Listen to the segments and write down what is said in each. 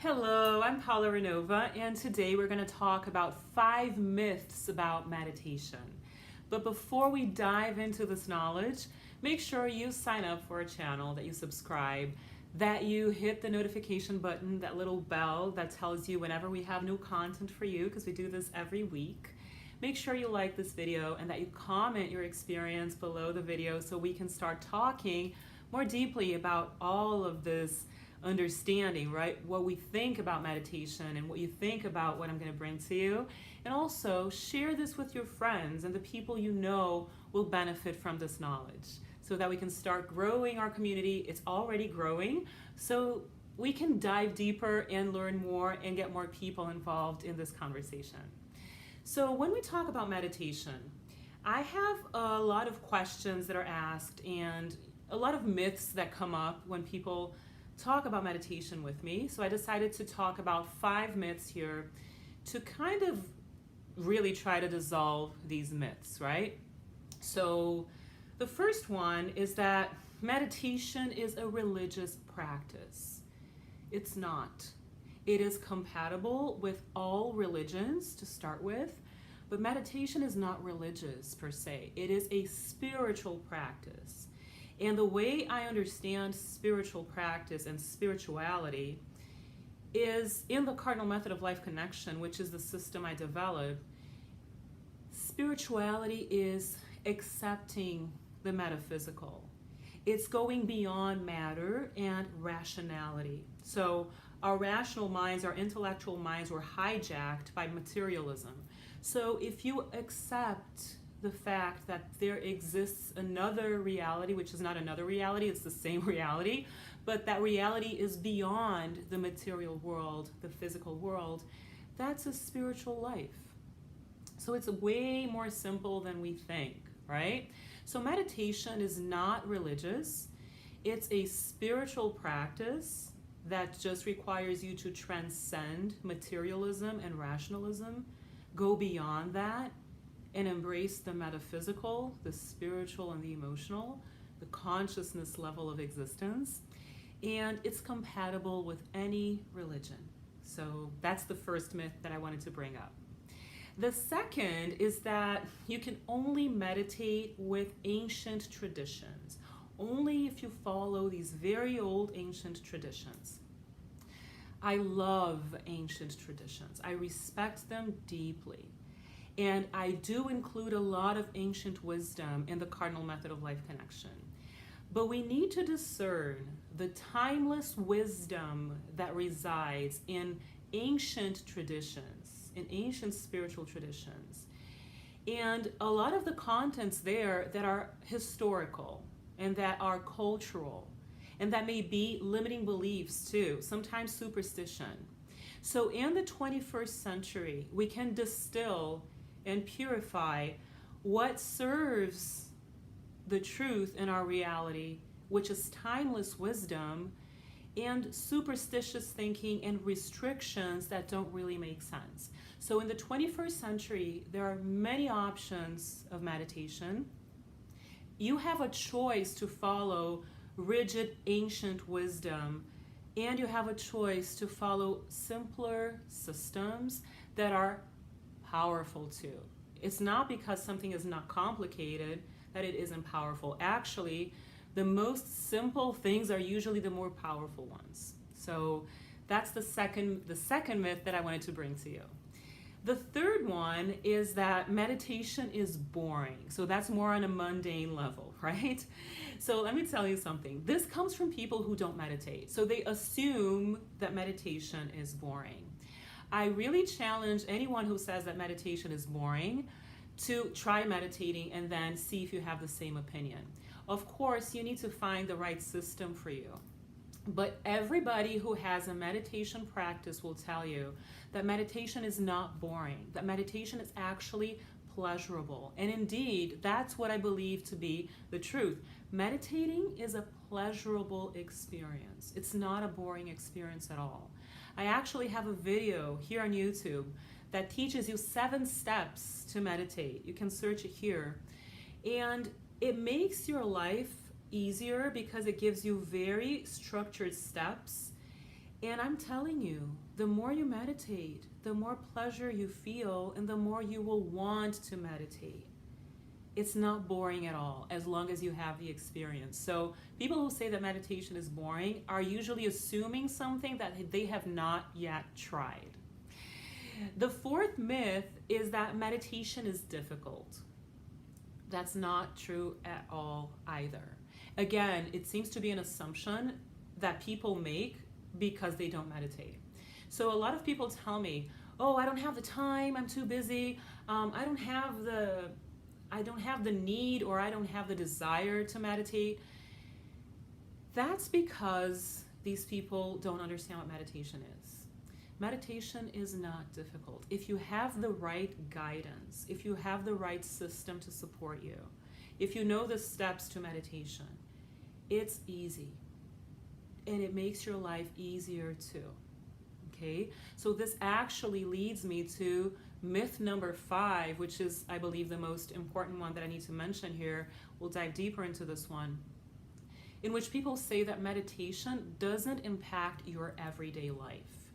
Hello, I'm Paola Ranova, and today we're going to talk about 5 myths about meditation. But before we dive into this knowledge, make sure you sign up for our channel, that you subscribe, that you hit the notification button, that little bell that tells you whenever we have new content for you, because we do this every week. Make sure you like this video and that you comment your experience below the video so we can start talking more deeply about all of this understanding, right? What we think about meditation and what you think about what I'm going to bring to you. And also share this with your friends and the people you know will benefit from this knowledge so that we can start growing our community. It's already growing, so we can dive deeper and learn more and get more people involved in this conversation. So when we talk about meditation, I have a lot of questions that are asked and a lot of myths that come up when people talk about meditation with me. So I decided to talk about 5 myths here to kind of really try to dissolve these myths, right? So the first one is that meditation is a religious practice. It's not. It is compatible with all religions to start with, but meditation is not religious per se. It is a spiritual practice. And the way I understand spiritual practice and spirituality is in the Cardinal method of life connection, which is the system I developed. Spirituality is accepting the metaphysical. It's going beyond matter and rationality. So our rational minds, our intellectual minds were hijacked by materialism. So if you accept the fact that there exists another reality, which is not another reality, it's the same reality, but that reality is beyond the material world, the physical world, that's a spiritual life. So it's way more simple than we think, right? So meditation is not religious. It's a spiritual practice that just requires you to transcend materialism and rationalism, go beyond that, and embrace the metaphysical, the spiritual, and the emotional, the consciousness level of existence. And it's compatible with any religion. So that's the first myth that I wanted to bring up. The second is that you can only meditate with ancient traditions, only if you follow these very old ancient traditions. I love ancient traditions. I respect them deeply. And I do include a lot of ancient wisdom in the Cardinal method of life connection. But we need to discern the timeless wisdom that resides in ancient traditions, in ancient spiritual traditions. And a lot of the contents there that are historical and that are cultural and that may be limiting beliefs too, sometimes superstition. So in the 21st century, we can distill and purify what serves the truth in our reality, which is timeless wisdom, and superstitious thinking and restrictions that don't really make sense. So in the 21st century, there are many options of meditation. You have a choice to follow rigid ancient wisdom, and you have a choice to follow simpler systems that are powerful too. It's not because something is not complicated that it isn't powerful. Actually, the most simple things are usually the more powerful ones. So that's the second myth that I wanted to bring to you. The third one is that meditation is boring. So that's more on a mundane level, right? So let me tell you something. This comes from people who don't meditate. So they assume that meditation is boring. I really challenge anyone who says that meditation is boring to try meditating and then see if you have the same opinion. Of course, you need to find the right system for you. But everybody who has a meditation practice will tell you that meditation is not boring, that meditation is actually pleasurable. And indeed, that's what I believe to be the truth. Meditating is a pleasurable experience. It's not a boring experience at all. I actually have a video here on YouTube that teaches you 7 steps to meditate. You can search it here. And it makes your life easier because it gives you very structured steps And I'm telling you, the more you meditate, the more pleasure you feel, and the more you will want to meditate. It's not boring at all, as long as you have the experience. So people who say that meditation is boring are usually assuming something that they have not yet tried. The fourth myth is that meditation is difficult. That's not true at all either. Again, it seems to be an assumption that people make because they don't meditate. So a lot of people tell me, oh, I don't have the time, I'm too busy, I don't have the need, or I don't have the desire to meditate. That's because these people don't understand what meditation is. Meditation is not difficult. If you have the right guidance, if you have the right system to support you, if you know the steps to meditation, it's easy. And it makes your life easier too. Okay? So this actually leads me to myth number 5, which is, I believe, the most important one that I need to mention here. We'll dive deeper into this one, in which people say that meditation doesn't impact your everyday life.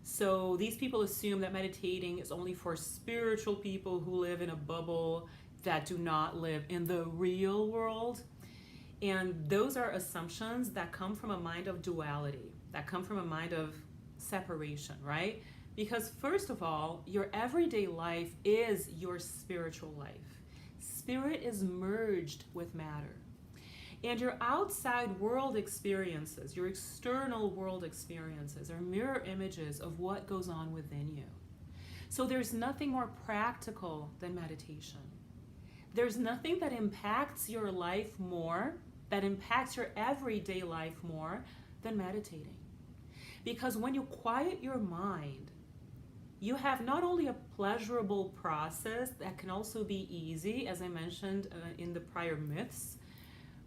So these people assume that meditating is only for spiritual people who live in a bubble that do not live in the real world. And those are assumptions that come from a mind of duality, that come from a mind of separation, right? Because first of all, your everyday life is your spiritual life. Spirit is merged with matter. And your outside world experiences, your external world experiences, are mirror images of what goes on within you. So there's nothing more practical than meditation. There's nothing that impacts your life more, that impacts your everyday life more than meditating. Because when you quiet your mind, you have not only a pleasurable process that can also be easy, as I mentioned in the prior myths,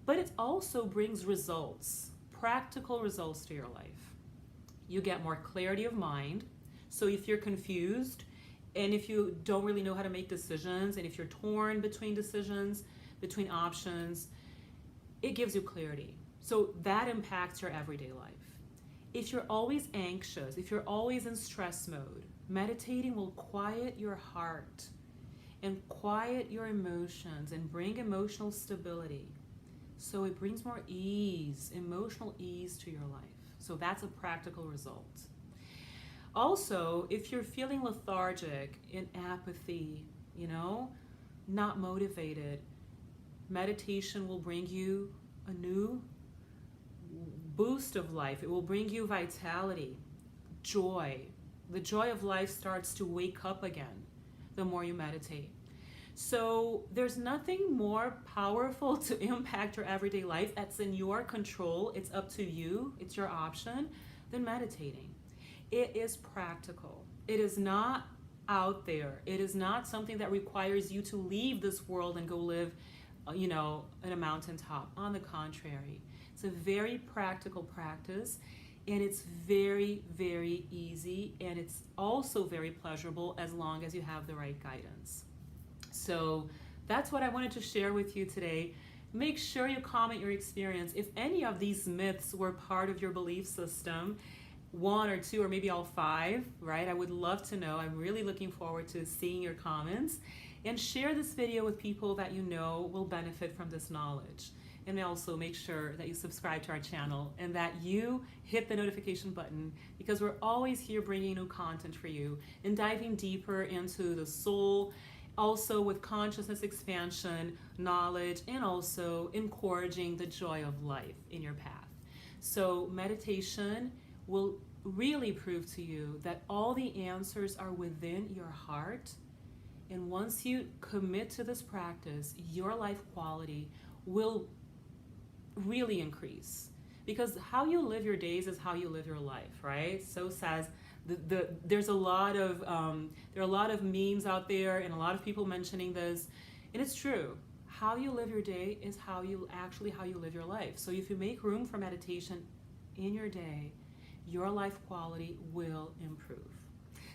but it also brings results, practical results to your life. You get more clarity of mind. So if you're confused, and if you don't really know how to make decisions, and if you're torn between decisions, between options, it gives you clarity. So that impacts your everyday life. If you're always anxious, if you're always in stress mode, meditating will quiet your heart and quiet your emotions and bring emotional stability. So it brings more ease, emotional ease to your life. So that's a practical result. Also, if you're feeling lethargic, in apathy, not motivated, meditation will bring you a new boost of life. It will bring you vitality, joy. The joy of life starts to wake up again the more you meditate. So there's nothing more powerful to impact your everyday life that's in your control. It's up to you. It's your option than meditating. It is practical. It is not out there. It is not something that requires you to leave this world and go live, in a mountaintop. On the contrary, it's a very practical practice, and it's very, very easy, and it's also very pleasurable as long as you have the right guidance. So that's what I wanted to share with you today. Make sure you comment your experience. If any of these myths were part of your belief system, 1 or 2 or maybe all 5, right? I would love to know. I'm really looking forward to seeing your comments. And share this video with people that you know will benefit from this knowledge. And also make sure that you subscribe to our channel and that you hit the notification button, because we're always here bringing new content for you and diving deeper into the soul, also with consciousness expansion, knowledge, and also encouraging the joy of life in your path. So meditation will really prove to you that all the answers are within your heart. And once you commit to this practice, your life quality will really increase. Because how you live your days is how you live your life, right? So says there's a lot of there are a lot of memes out there and a lot of people mentioning this, and it's true. How you live your day is how you live your life. So if you make room for meditation in your day, your life quality will improve.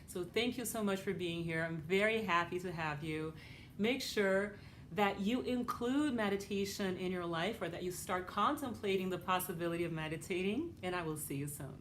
So thank you so much for being here. I'm very happy to have you. Make sure that you include meditation in your life, or that you start contemplating the possibility of meditating, and I will see you soon.